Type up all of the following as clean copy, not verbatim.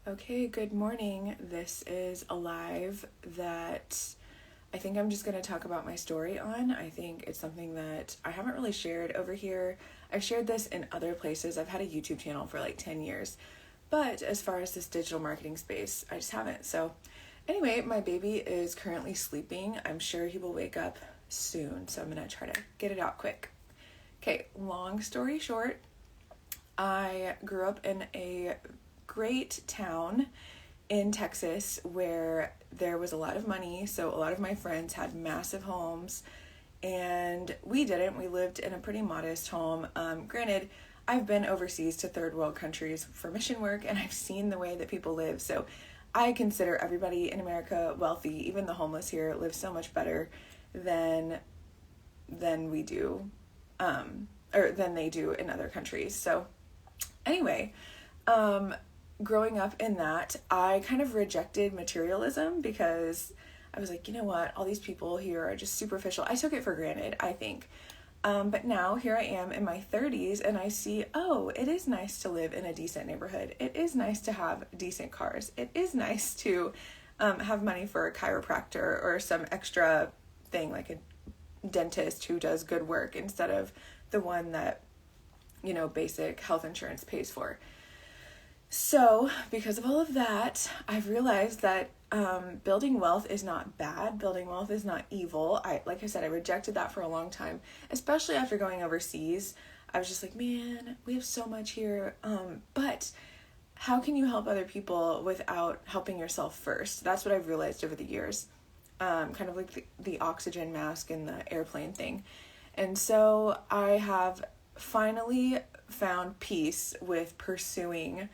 Okay, good morning. This is a live that I think I'm just going to talk about my story on. I think it's something that I haven't really shared over here. I've shared this in other places. I've had a YouTube channel for like 10 years. But as far as this digital marketing space, I just haven't. So, anyway, my baby is currently sleeping. I'm sure he will wake up soon. So, I'm going to try to get it out quick. Okay, long story short, I grew up in a great town in Texas where there was a lot of money. So a lot of my friends had massive homes and we didn't. We lived in a pretty modest home. Granted, I've been overseas to third world countries for mission work and I've seen the way that people live. So I consider everybody in America wealthy. Even the homeless here live so much better than we do, or than they do in other countries. So anyway, growing up in that, I kind of rejected materialism because I was like, you know what, all these people here are just superficial. I took it for granted, I think. But now here I am in my 30s and I see, oh, it is nice to live in a decent neighborhood. It is nice to have decent cars. It is nice to have money for a chiropractor or some extra thing like a dentist who does good work instead of the one that, basic health insurance pays for. So, because of all of that, I've realized that building wealth is not bad. Building wealth is not evil. Like I said, I rejected that for a long time, especially after going overseas. I was just like, man, we have so much here. But how can you help other people without helping yourself first? That's what I've realized over the years. Kind of like the oxygen mask and the airplane thing. And so I have finally found peace with pursuing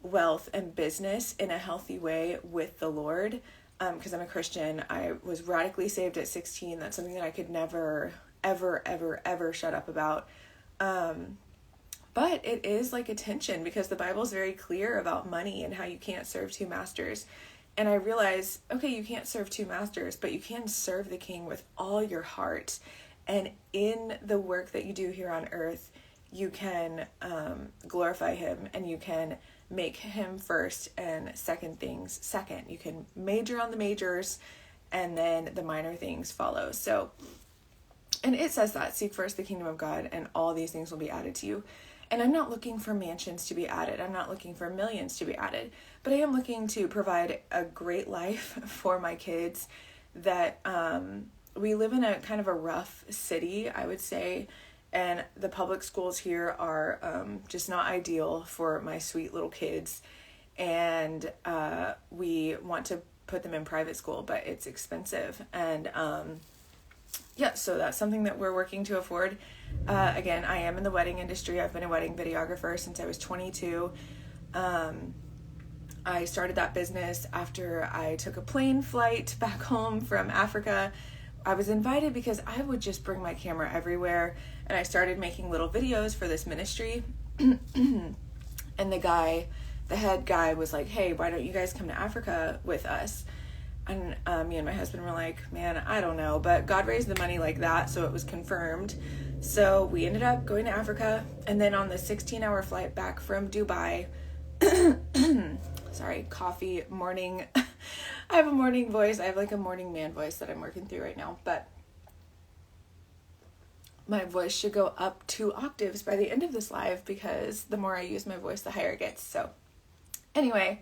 wealth and business in a healthy way with the Lord. Because I'm a Christian. I was radically saved at 16. That's something that I could never, ever, ever, ever shut up about. But it is like a tension because the Bible is very clear about money and how you can't serve two masters. And I realized, okay, you can't serve two masters, but you can serve the King with all your heart. And in the work that you do here on earth, you can glorify him and you can make him first and second things second. You can major on the majors and then the minor things follow. So, and it says that, seek first the kingdom of God and all these things will be added to you. And I'm not looking for mansions to be added. I'm not looking for millions to be added, but I am looking to provide a great life for my kids that, we live in a kind of a rough city, I would say. And the public schools here are just not ideal for my sweet little kids. And we want to put them in private school, but it's expensive. And so that's something that we're working to afford. Again, I am in the wedding industry. I've been a wedding videographer since I was 22. I started that business after I took a plane flight back home from Africa. I was invited because I would just bring my camera everywhere and I started making little videos for this ministry. And the head guy was like, hey, why don't you guys come to Africa with us? And me and my husband were like, man, I don't know. But God raised the money like that, so it was confirmed. So we ended up going to Africa. And then on the 16-hour flight back from Dubai, sorry, coffee, morning. I have a morning voice. I have like a morning man voice that I'm working through right now. But my voice should go up 2 octaves by the end of this live because the more I use my voice, the higher it gets. So anyway,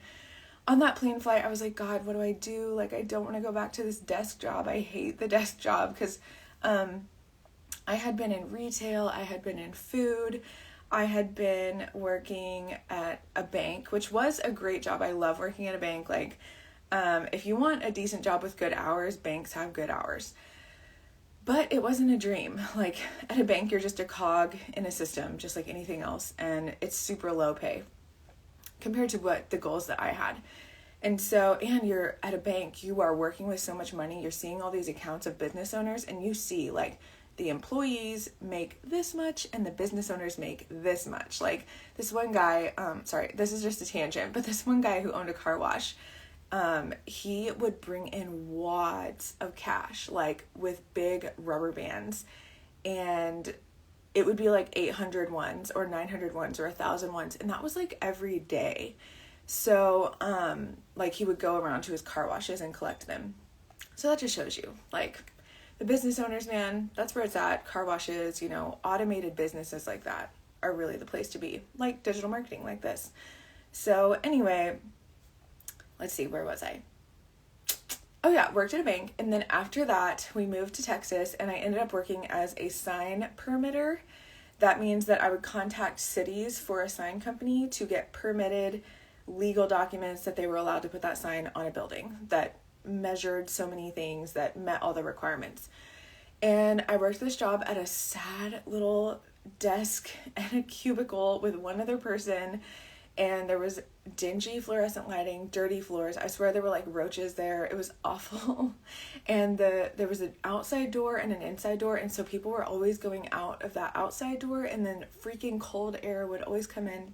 on that plane flight, I was like, God, what do I do? Like, I don't want to go back to this desk job. I hate the desk job because I had been in retail. I had been in food. I had been working at a bank, which was a great job. I love working at a bank. Like, if you want a decent job with good hours, banks have good hours. But it wasn't a dream. Like, at a bank, you're just a cog in a system, just like anything else. And it's super low pay compared to what the goals that I had. And so, and you're at a bank, you are working with so much money. You're seeing all these accounts of business owners and you see like the employees make this much and the business owners make this much. Like this one guy, sorry, this is just a tangent, but this one guy who owned a car wash, he would bring in wads of cash, like with big rubber bands, and it would be like 800 ones or 900 ones or 1,000 ones. And that was like every day. So, like, he would go around to his car washes and collect them. So that just shows you, like, the business owners, man, that's where it's at. Car washes, you know, automated businesses like that are really the place to be, like digital marketing like this. So anyway, let's see, where was I? Oh yeah, worked at a bank. And then after that, we moved to Texas, and I ended up working as a sign permitter. That means that I would contact cities for a sign company to get permitted legal documents that they were allowed to put that sign on a building that measured so many things, that met all the requirements. And I worked this job at a sad little desk and a cubicle with one other person, and there was dingy fluorescent lighting, dirty floors. I swear there were like roaches there. It was awful. And there was an outside door and an inside door, and so people were always going out of that outside door, and then freaking cold air would always come in,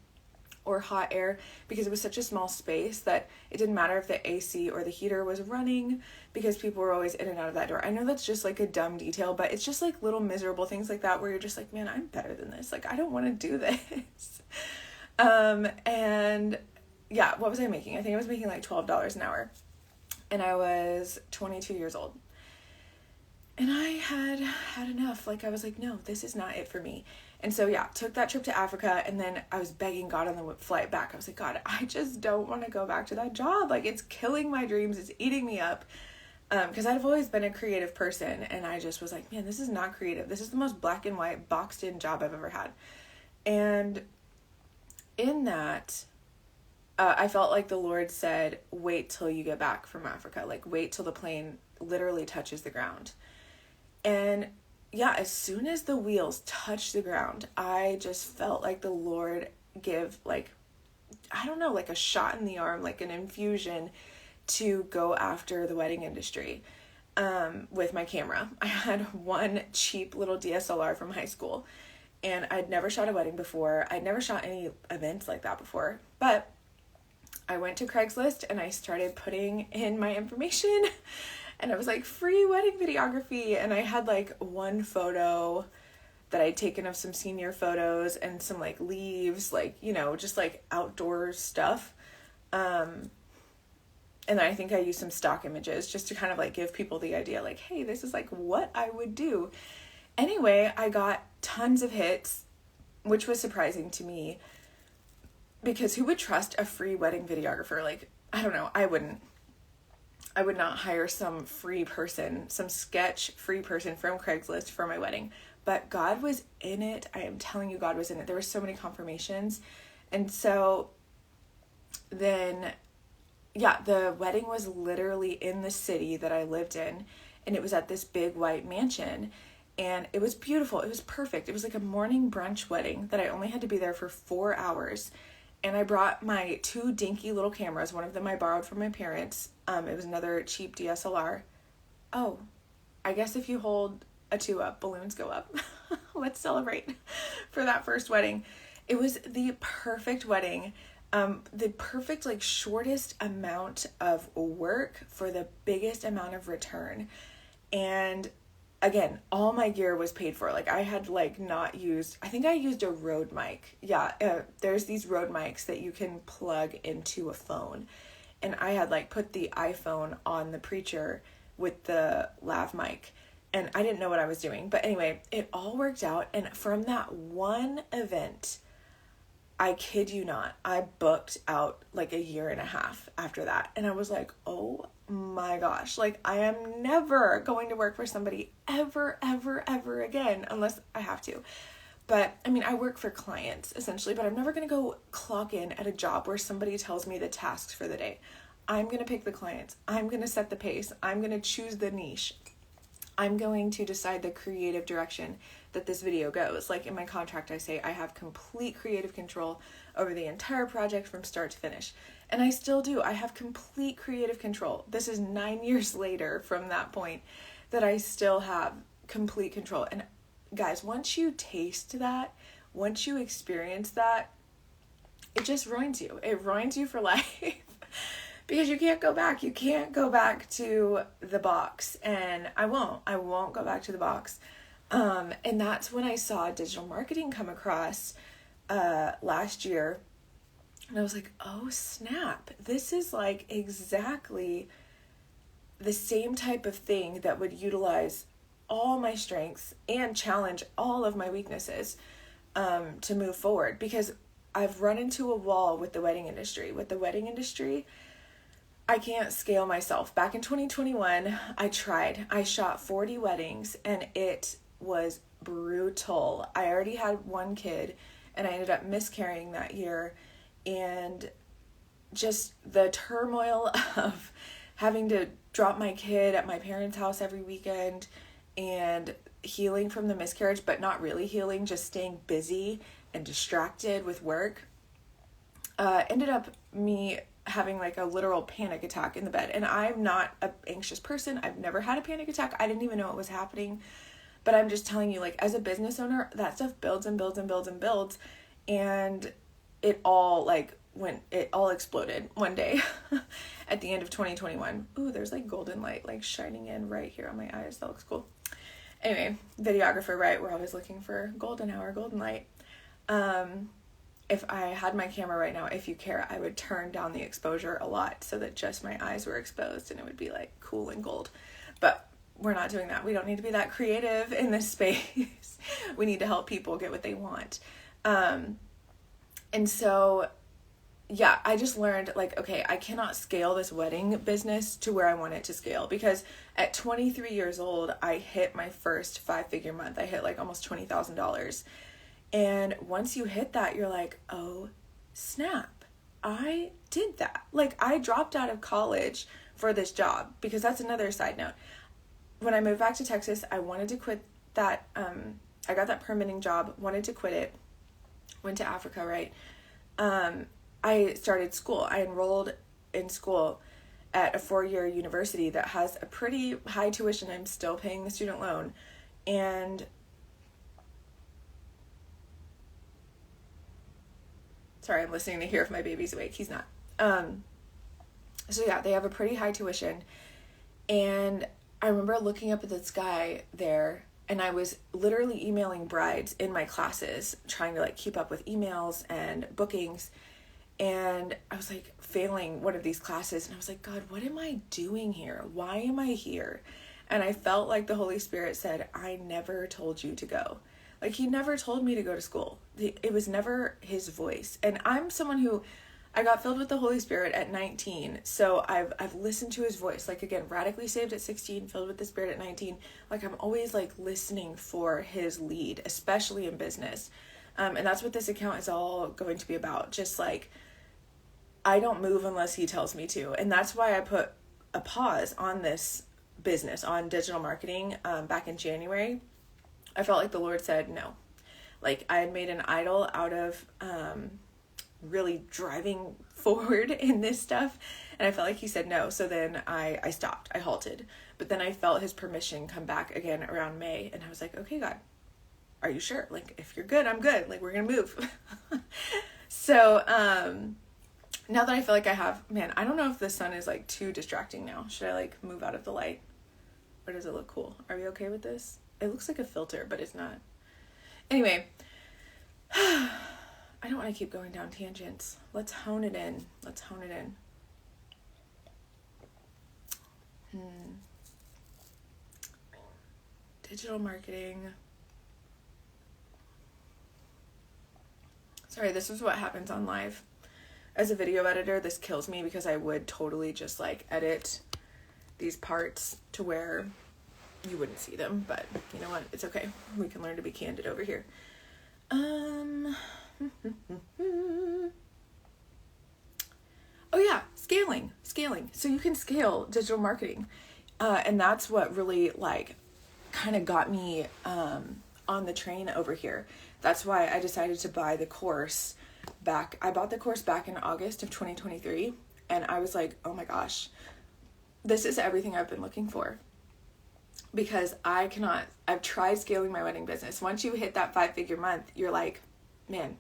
or hot air, because it was such a small space that it didn't matter if the AC or the heater was running, because people were always in and out of that door. I know that's just like a dumb detail, but it's just like little miserable things like that where you're just like, man, I'm better than this. Like, I don't want to do this. And yeah, what was I making? I think I was making like $12 an hour, and I was 22 years old. And I had enough. Like, I was like, no, this is not it for me. And so, yeah, took that trip to Africa, and then I was begging God on the flight back. I was like, God, I just don't want to go back to that job. Like, it's killing my dreams. It's eating me up. Because I've always been a creative person, and I just was like, man, this is not creative. This is the most black and white, boxed in job I've ever had. And in that, I felt like the Lord said, wait till you get back from Africa. Like, wait till the plane literally touches the ground. And yeah, as soon as the wheels touched the ground, I just felt like the Lord give, like, I don't know, like a shot in the arm, like an infusion to go after the wedding industry with my camera. I had one cheap little DSLR from high school, and I'd never shot a wedding before. I'd never shot any events like that before, but I went to Craigslist and I started putting in my information. And I was like, free wedding videography. And I had like one photo that I'd taken of some senior photos and some like leaves, like, you know, just like outdoor stuff. And then I think I used some stock images just to kind of like give people the idea, like, hey, this is like what I would do. Anyway, I got tons of hits, which was surprising to me, because who would trust a free wedding videographer? Like, I don't know, I would not hire some free person, some sketch free person from Craigslist for my wedding. But God was in it. I am telling you, God was in it. There were so many confirmations. And so then, yeah, the wedding was literally in the city that I lived in. And it was at this big white mansion. And it was beautiful. It was perfect. It was like a morning brunch wedding that I only had to be there for 4 hours. And I brought my 2 dinky little cameras. One of them I borrowed from my parents. It was another cheap DSLR. Oh, I guess if you hold a 2 up, balloons go up. Let's celebrate for that first wedding. It was the perfect wedding. The perfect, like, shortest amount of work for the biggest amount of return. And again, all my gear was paid for. Like, I had like not used, I think I used a Rode mic. Yeah, there's these Rode mics that you can plug into a phone. And I had like put the iPhone on the preacher with the lav mic. And I didn't know what I was doing. But anyway, it all worked out. And from that one event, I kid you not, I booked out like 1.5 years after that. And I was like, oh my gosh, like, I am never going to work for somebody ever again, unless I have to. But I mean, I work for clients essentially, but I'm never going to go clock in at a job where somebody tells me the tasks for the day. I'm going to pick the clients. I'm going to set the pace. I'm going to choose the niche. I'm going to decide the creative direction that this video goes. Like, in my contract, I say I have complete creative control over the entire project from start to finish. And I still do. I have complete creative control. This is 9 years later from that point that I still have complete control. And guys, once you taste that, once you experience that, it just ruins you. It ruins you for life. Because you can't go back. You can't go back to the box. And I won't go back to the box. And that's when I saw digital marketing come across last year. And I was like, oh snap, this is like exactly the same type of thing that would utilize all my strengths and challenge all of my weaknesses to move forward. Because I've run into a wall with the wedding industry. With the wedding industry, I can't scale myself. Back in 2021, I tried. I shot 40 weddings and it was brutal. I already had one kid and I ended up miscarrying that year. And just the turmoil of having to drop my kid at my parents' house every weekend and healing from the miscarriage, but not really healing, just staying busy and distracted with work, ended up me having like a literal panic attack in the bed. And I'm not an anxious person. I've never had a panic attack. I didn't even know it was happening. But I'm just telling you, like, as a business owner, that stuff builds and builds and builds and builds. And it all exploded one day at the end of 2021. Ooh, there's like golden light like shining in right here on my eyes. That looks cool. Anyway, videographer, right? We're always looking for golden hour, golden light. If I had my camera right now, if you care, I would turn down the exposure a lot so that just my eyes were exposed and it would be like cool and gold. But we're not doing that. We don't need to be that creative in this space. We need to help people get what they want. And so, yeah, I just learned like, okay, I cannot scale this wedding business to where I want it to scale, because at 23 years old, I hit my first 5-figure month. I hit like almost $20,000. And once you hit that, you're like, oh, snap, I did that. Like, I dropped out of college for this job, because that's another side note. When I moved back to Texas, I wanted to quit that. I got that permitting job, wanted to quit it, went to Africa, right? I started school. I enrolled in school at a 4-year university that has a pretty high tuition. I'm still paying the student loan. And sorry, I'm listening to hear if my baby's awake. He's not. So yeah, they have a pretty high tuition. And I remember looking up at the sky there, and I was literally emailing brides in my classes, trying to like keep up with emails and bookings. And I was like failing one of these classes, and I was like, God, what am I doing here? Why am I here? And I felt like the Holy Spirit said, I never told you to go. Like, he never told me to go to school. It was never his voice. And I'm someone who, I got filled with the Holy Spirit at 19. So I've listened to his voice. Like, again, radically saved at 16, filled with the Spirit at 19. Like, I'm always like listening for his lead, especially in business. And that's what this account is all going to be about. Just like, I don't move unless he tells me to. And that's why I put a pause on this business, on digital marketing, back in January. I felt like the Lord said no. Like, I had made an idol out of really driving forward in this stuff, and I felt like he said no. So then I stopped. I halted. But then I felt his permission come back again around May, and I was like, okay, God, are you sure? Like, if you're good, I'm good. Like, we're gonna move. So now that I feel like I have, man, I don't know if the sun is like too distracting now. Should I like move out of the light, or does it look cool? Are we okay with this? It looks like a filter, but it's not. Anyway, I don't want to keep going down tangents. Let's hone it in. Digital marketing. Sorry, this is what happens on live. As a video editor, this kills me, because I would totally just like edit these parts to where you wouldn't see them, but you know what? It's okay. We can learn to be candid over here. Oh yeah, scaling. So you can scale digital marketing. And that's what really like kind of got me on the train over here. That's why I decided to buy the course back. I bought the course back in August of 2023, and I was like, oh my gosh, this is everything I've been looking for. Because I've tried scaling my wedding business. Once you hit that 5-figure month, you're like, man,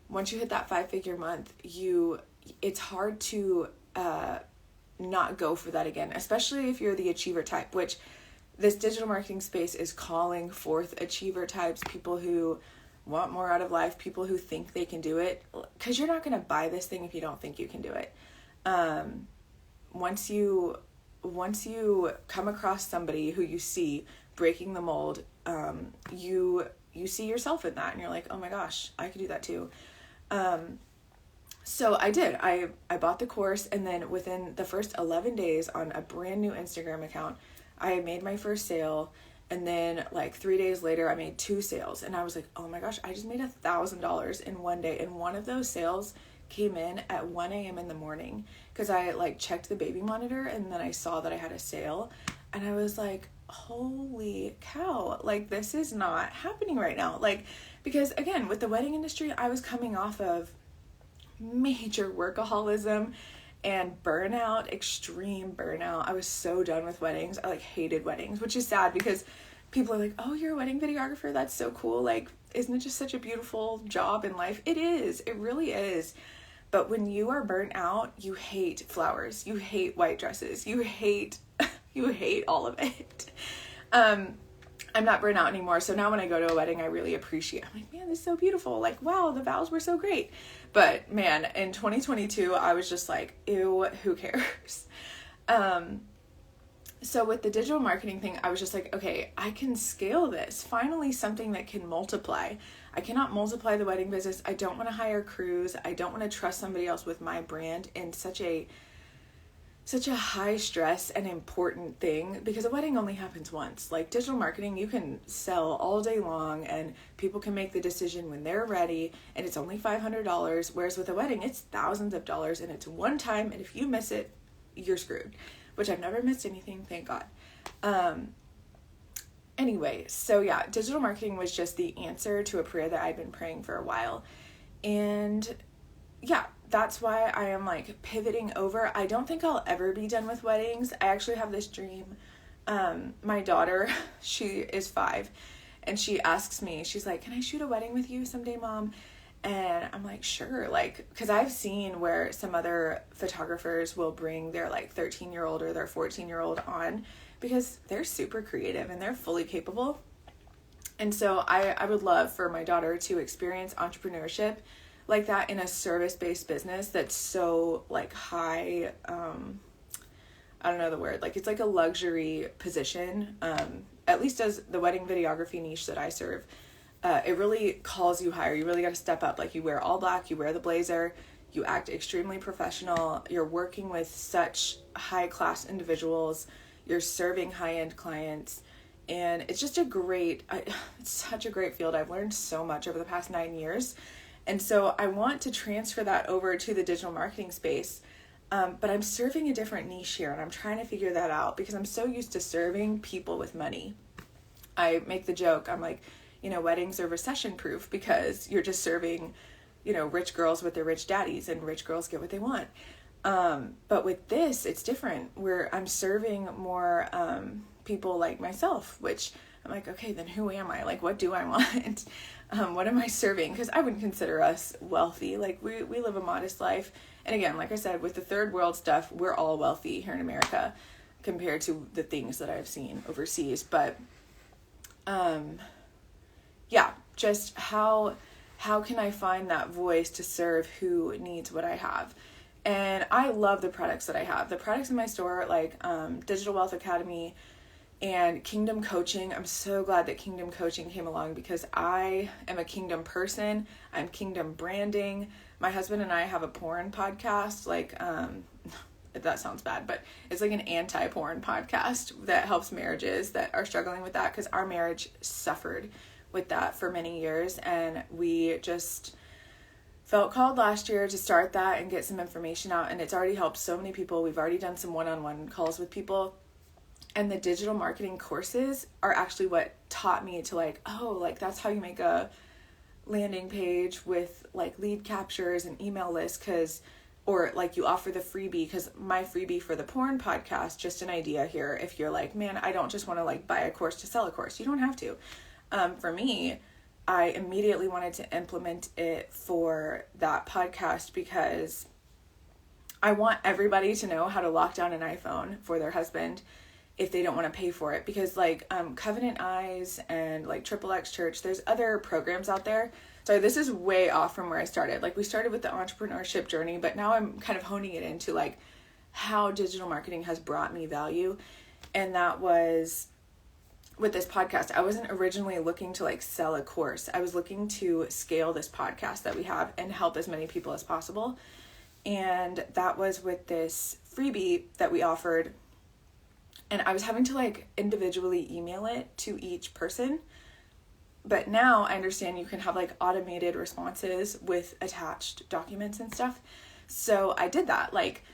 once you hit that 5-figure month, it's hard to not go for that again, especially if you're the achiever type, which this digital marketing space is calling forth achiever types, people who want more out of life, people who think they can do it, because you're not going to buy this thing if you don't think you can do it. Once you come across somebody who you see breaking the mold, you see yourself in that, and you're like, oh my gosh, I could do that too. So I did. I bought the course, and then within the first 11 days on a brand new Instagram account, I made my first sale. And then like 3 days later, I made 2 sales, and I was like, oh my gosh, I just made $1,000 in one day. And one of those sales came in at 1 a.m. in the morning, because I like checked the baby monitor, and then I saw that I had a sale, and I was like, holy cow, like this is not happening right now. Like, because again, with the wedding industry, I was coming off of major workaholism and burnout, extreme burnout. I was so done with weddings. I like hated weddings, which is sad, because people are like, oh, you're a wedding videographer, that's so cool. Like, isn't it just such a beautiful job in life? It is. It really is. But when you are burnt out, you hate flowers. You hate white dresses. You hate all of it. I'm not burnt out anymore. So now when I go to a wedding, I really appreciate, I'm like, man, this is so beautiful. Like, wow, the vows were so great. But man, in 2022, I was just like, ew, who cares? So with the digital marketing thing, I was just like, okay, I can scale this. Finally, something that can multiply. I cannot multiply the wedding business. I don't want to hire crews. I don't want to trust somebody else with my brand in such a high stress and important thing, because a wedding only happens once. Like digital marketing, you can sell all day long and people can make the decision when they're ready, and it's only $500. Whereas with a wedding, it's thousands of dollars, and it's one time. And if you miss it, you're screwed, which I've never missed anything. Thank God. Anyway, so yeah, digital marketing was just the answer to a prayer that I'd been praying for a while. And yeah, that's why I am like pivoting over. I don't think I'll ever be done with weddings. I actually have this dream. My daughter, she is 5, and she asks me, she's like, can I shoot a wedding with you someday, Mom? And I'm like, sure. Like, cause I've seen where some other photographers will bring their like 13-year-old or their 14-year-old on, because they're super creative and they're fully capable. And so I would love for my daughter to experience entrepreneurship like that in a service-based business that's so like high, I don't know the word, like it's like a luxury position, at least as the wedding videography niche that I serve. It really calls you higher. You really got to step up. Like you wear all black, you wear the blazer, you act extremely professional, you're working with such high class individuals, you're serving high-end clients, and it's just it's such a great field. I've learned so much over the past 9 years. And so I want to transfer that over to the digital marketing space. But I'm serving a different niche here, and I'm trying to figure that out, because I'm so used to serving people with money. I make the joke, I'm like, weddings are recession proof, because you're just serving, rich girls with their rich daddies, and rich girls get what they want. But with this, it's different, where I'm serving more people like myself, which I'm like, okay, then who am I? Like, what do I want? What am I serving? Because I wouldn't consider us wealthy. Like, we live a modest life. And again, like I said, with the third world stuff, we're all wealthy here in America compared to the things that I've seen overseas. But, yeah, just how can I find that voice to serve who needs what I have? And I love the products that I have. The products in my store, like Digital Wealth Academy and Kingdom Coaching. I'm so glad that Kingdom Coaching came along, because I am a Kingdom person. I'm Kingdom branding. My husband and I have a porn podcast, like, that sounds bad, but it's like an anti-porn podcast that helps marriages that are struggling with that, because our marriage suffered with that for many years, and we just felt called last year to start that and get some information out, and it's already helped so many people. We've already done some one-on-one calls with people, and the digital marketing courses are actually what taught me to like, oh, like that's how you make a landing page with like lead captures and email lists, or like you offer the freebie, because my freebie for the porn podcast, just an idea here, if you're like, man, I don't just want to like buy a course to sell a course, you don't have to. For me, I immediately wanted to implement it for that podcast, because I want everybody to know how to lock down an iPhone for their husband if they don't want to pay for it, because like Covenant Eyes and like Triple X Church, there's other programs out there. Sorry, this is way off from where I started. Like, we started with the entrepreneurship journey, but now I'm kind of honing it into like how digital marketing has brought me value. And that was with this podcast. I wasn't originally looking to like sell a course. I was looking to scale this podcast that we have and help as many people as possible. And that was with this freebie that we offered. And I was having to like individually email it to each person. But now I understand you can have like automated responses with attached documents and stuff. So I did that. Like,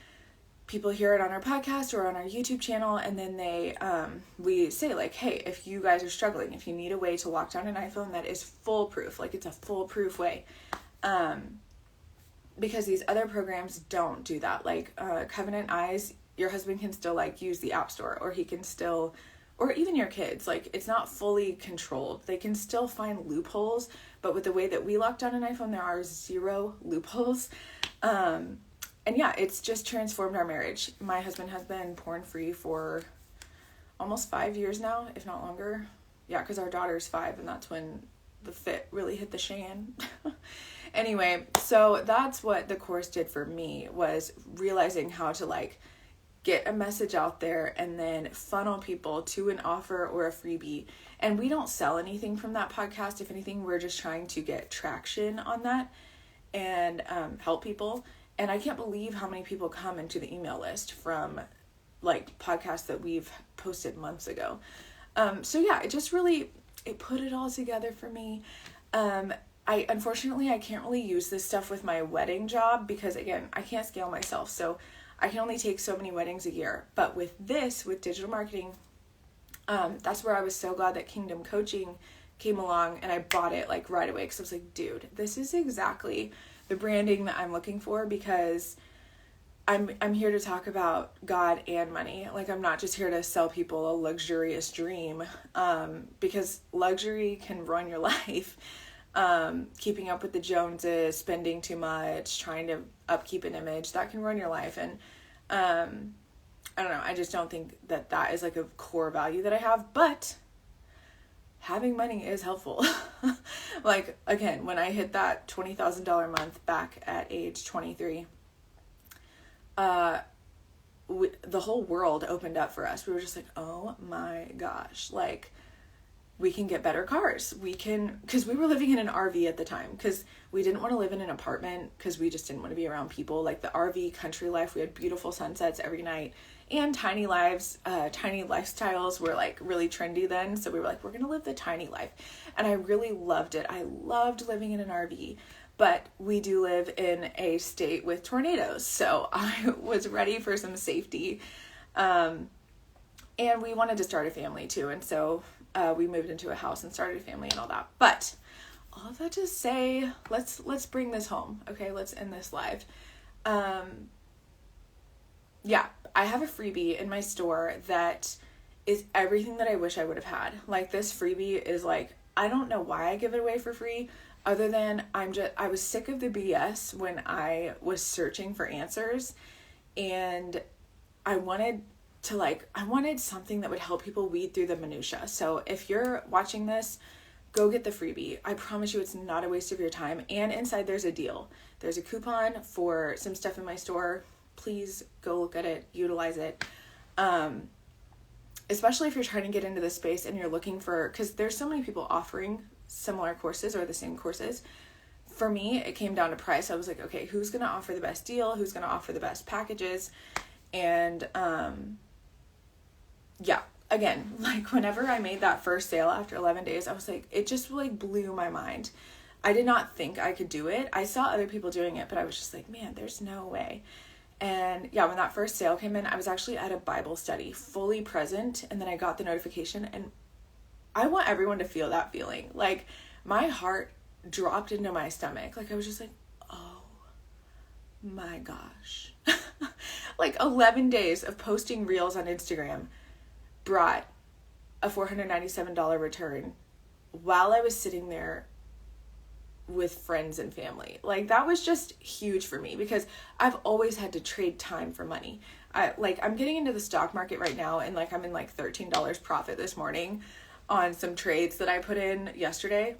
people hear it on our podcast or on our YouTube channel, and then we say like, hey, if you guys are struggling, if you need a way to lock down an iPhone that is foolproof, like it's a foolproof way, because these other programs don't do that. Like Covenant Eyes, your husband can still like use the App Store, or he can still, or even your kids, like it's not fully controlled. They can still find loopholes, but with the way that we lock down an iPhone, there are 0 loopholes. And yeah, it's just transformed our marriage. My husband has been porn-free for almost 5 years now, if not longer. Yeah, because our daughter's 5, and that's when the fit really hit the shan. Anyway, so that's what the course did for me, was realizing how to like get a message out there and then funnel people to an offer or a freebie. And we don't sell anything from that podcast. If anything, we're just trying to get traction on that and help people. And I can't believe how many people come into the email list from like podcasts that we've posted months ago. So yeah, it put it all together for me. Unfortunately, I can't really use this stuff with my wedding job because, again, I can't scale myself. So I can only take so many weddings a year. But with digital marketing, that's where I was so glad that Kingdom Coaching came along, and I bought it like right away, because I was like, dude, this is exactly the branding that I'm looking for, because I'm here to talk about God and money. Like, I'm not just here to sell people a luxurious dream, because luxury can ruin your life. Keeping up with the Joneses, spending too much, trying to upkeep an image, that can ruin your life. And I don't know, I just don't think that is like a core value that I have, but having money is helpful. Like, again, when I hit that $20,000 month back at age 23, the whole world opened up for us. We were just like, oh my gosh, like, we can get better cars. Because we were living in an RV at the time, because we didn't want to live in an apartment, because we just didn't want to be around people. Like, the RV country life, we had beautiful sunsets every night, and tiny lifestyles were like really trendy then. So we were like, we're going to live the tiny life. And I really loved it. I loved living in an RV, but we do live in a state with tornadoes. So I was ready for some safety. And we wanted to start a family too. And so we moved into a house and started a family and all that. But all of that to say, let's bring this home. Okay, let's end this live. Yeah, I have a freebie in my store that is everything that I wish I would have had. Like, this freebie is like, I don't know why I give it away for free, other than I was sick of the BS when I was searching for answers, and I wanted something that would help people weed through the minutia. So if you're watching this, go get the freebie. I promise you it's not a waste of your time. And inside there's a deal. There's a coupon for some stuff in my store. Please go look at it, utilize it. Especially if you're trying to get into this space and you're looking for, because there's so many people offering similar courses or the same courses. For me, it came down to price. I was like, okay, who's going to offer the best deal? Who's going to offer the best packages? And, yeah, again, like, whenever I made that first sale after 11 days, I was like, it just like blew my mind. I did not think I could do it. I saw other people doing it, but I was just like, man, there's no way. And yeah, when that first sale came in, I was actually at a Bible study, fully present, and then I got the notification, and I want everyone to feel that feeling. Like, my heart dropped into my stomach. Like, I was just like, oh my gosh. Like, 11 days of posting reels on Instagram brought a $497 return while I was sitting there with friends and family. Like, that was just huge for me because I've always had to trade time for money. I'm getting into the stock market right now, and like I'm in like $13 profit this morning on some trades that I put in yesterday,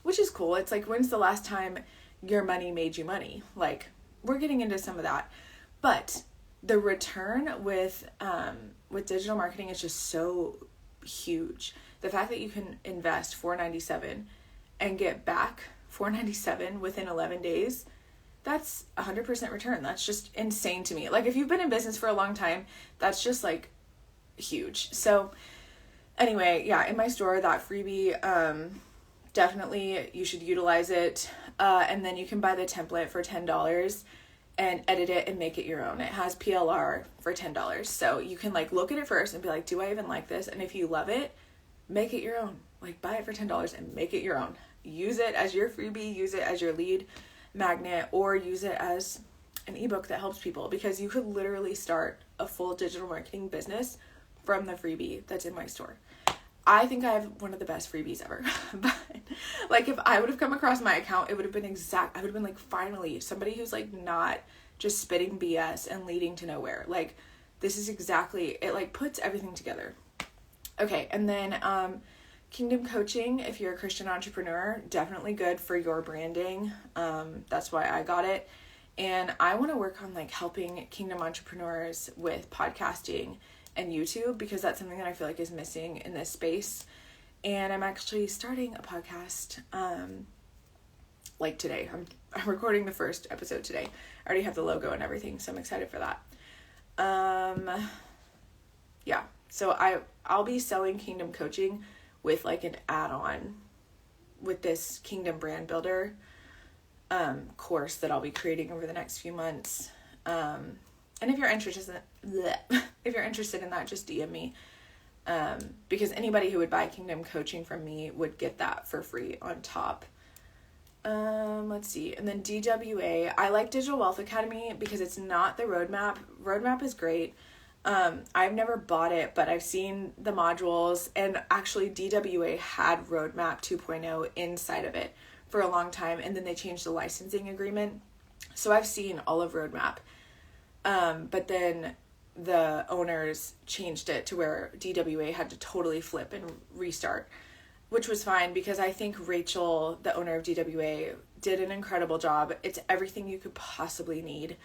which is cool. It's like, when's the last time your money made you money? Like, we're getting into some of that. But the return with digital marketing is just so huge. The fact that you can invest $497 and get back $497 within 11 days, that's 100% return. That's just insane to me. Like, if you've been in business for a long time, that's just like huge. So anyway, yeah, in my store, that freebie, definitely you should utilize it. And then you can buy the template for $10 and edit it and make it your own. It has PLR for $10. So you can like look at it first and be like, do I even like this? And if you love it, make it your own. Like, buy it for $10 and make it your own. Use it as your freebie, use it as your lead magnet, or use it as an ebook that helps people, because you could literally start a full digital marketing business from the freebie that's in my store. I think I have one of the best freebies ever. But like, if I would have come across my account, it would have been I would have been like, finally, somebody who's like not just spitting BS and leading to nowhere. Like, this is exactly, it like puts everything together. Okay. And then, Kingdom Coaching, if you're a Christian entrepreneur, definitely good for your branding. That's why I got it. And I want to work on like helping Kingdom entrepreneurs with podcasting and YouTube, because that's something that I feel like is missing in this space. And I'm actually starting a podcast like today. I'm recording the first episode today. I already have the logo and everything, so I'm excited for that. Yeah, so I'll be selling Kingdom Coaching with like an add-on with this Kingdom Brand Builder course that I'll be creating over the next few months. And if you're interested in that, just DM me. Because anybody who would buy Kingdom Coaching from me would get that for free on top. Let's see. And then DWA. I like Digital Wealth Academy because it's not the roadmap. Roadmap is great. I've never bought it, but I've seen the modules, and actually DWA had Roadmap 2.0 inside of it for a long time, and then they changed the licensing agreement. So I've seen all of Roadmap. But then the owners changed it to where DWA had to totally flip and restart, which was fine because I think Rachel, the owner of DWA, did an incredible job. It's everything you could possibly need.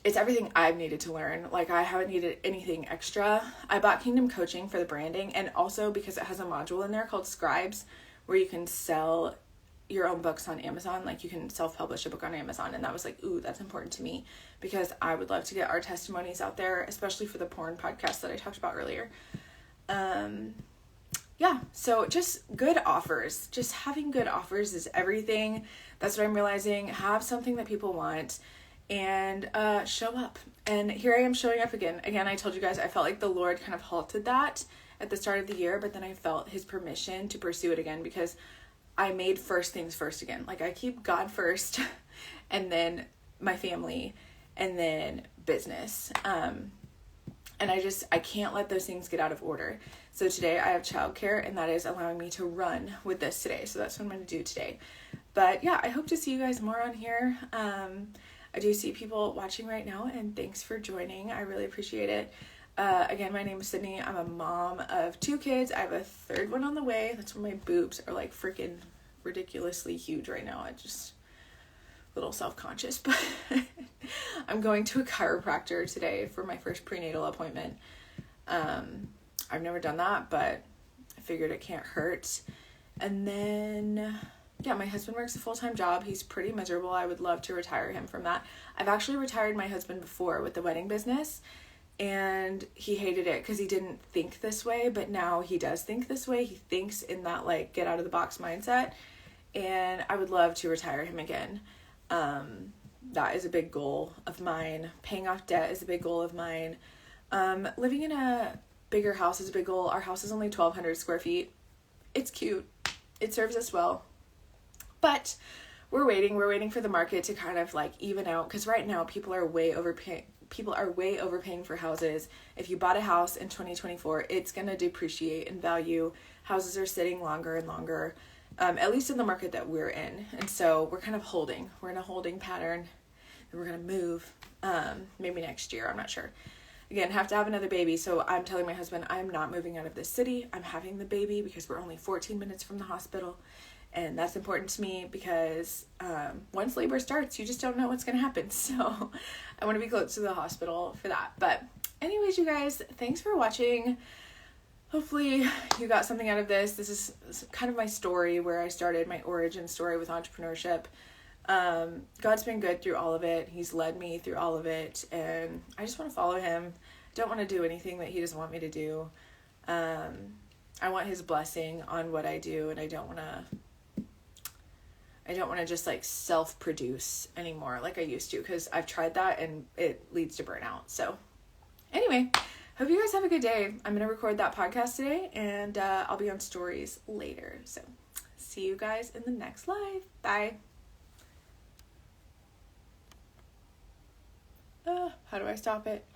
It's everything I've needed to learn. Like, I haven't needed anything extra. I bought Kingdom Coaching for the branding, and also because it has a module in there called Scribes, where you can sell your own books on Amazon. Like, you can self-publish a book on Amazon, and that was like, ooh, that's important to me because I would love to get our testimonies out there, especially for the porn podcast that I talked about earlier. Yeah, so just good offers. Just having good offers is everything. That's what I'm realizing. Have something that people want and show up. And here I am showing up again. Again, I told you guys I felt like the Lord kind of halted that at the start of the year, but then I felt his permission to pursue it again because I made first things first again. Like, I keep God first and then my family and then business. And I can't let those things get out of order. So today I have childcare, and that is allowing me to run with this today. So that's what I'm going to do today. But yeah, I hope to see you guys more on here. I do see people watching right now, and thanks for joining. I really appreciate it. Again, my name is Sydney. I'm a mom of 2 kids. I have a third one on the way. That's why my boobs are like freaking ridiculously huge right now. I just a little self-conscious, but I'm going to a chiropractor today for my first prenatal appointment. I've never done that, but I figured it can't hurt. And then, yeah, my husband works a full-time job. He's pretty miserable. I would love to retire him from that. I've actually retired my husband before with the wedding business, and he hated it because he didn't think this way, but now he does think this way. He thinks in that, like, get out of the box mindset, and I would love to retire him again. That is a big goal of mine. Paying off debt is a big goal of mine. Living in a bigger house is a big goal. Our house is only 1,200 square feet. It's cute. It serves us well. But we're waiting for the market to kind of like even out, because right now people are way overpaying for houses. If you bought a house in 2024, it's going to depreciate in value. Houses are sitting longer and longer, at least in the market that we're in. And so we're kind of holding. We're in a holding pattern, and we're going to move maybe next year. I'm not sure. Again, have to have another baby. So I'm telling my husband, I'm not moving out of this city. I'm having the baby because we're only 14 minutes from the hospital. And that's important to me because once labor starts, you just don't know what's going to happen. So I want to be close to the hospital for that. But anyways, you guys, thanks for watching. Hopefully you got something out of this. This is kind of my story, where I started, my origin story with entrepreneurship. God's been good through all of it. He's led me through all of it, and I just want to follow him. I don't want to do anything that he doesn't want me to do. I want his blessing on what I do, and I don't want to just like self-produce anymore like I used to, because I've tried that and it leads to burnout. So anyway, hope you guys have a good day. I'm going to record that podcast today, and I'll be on stories later. So see you guys in the next live. Bye. How do I stop it?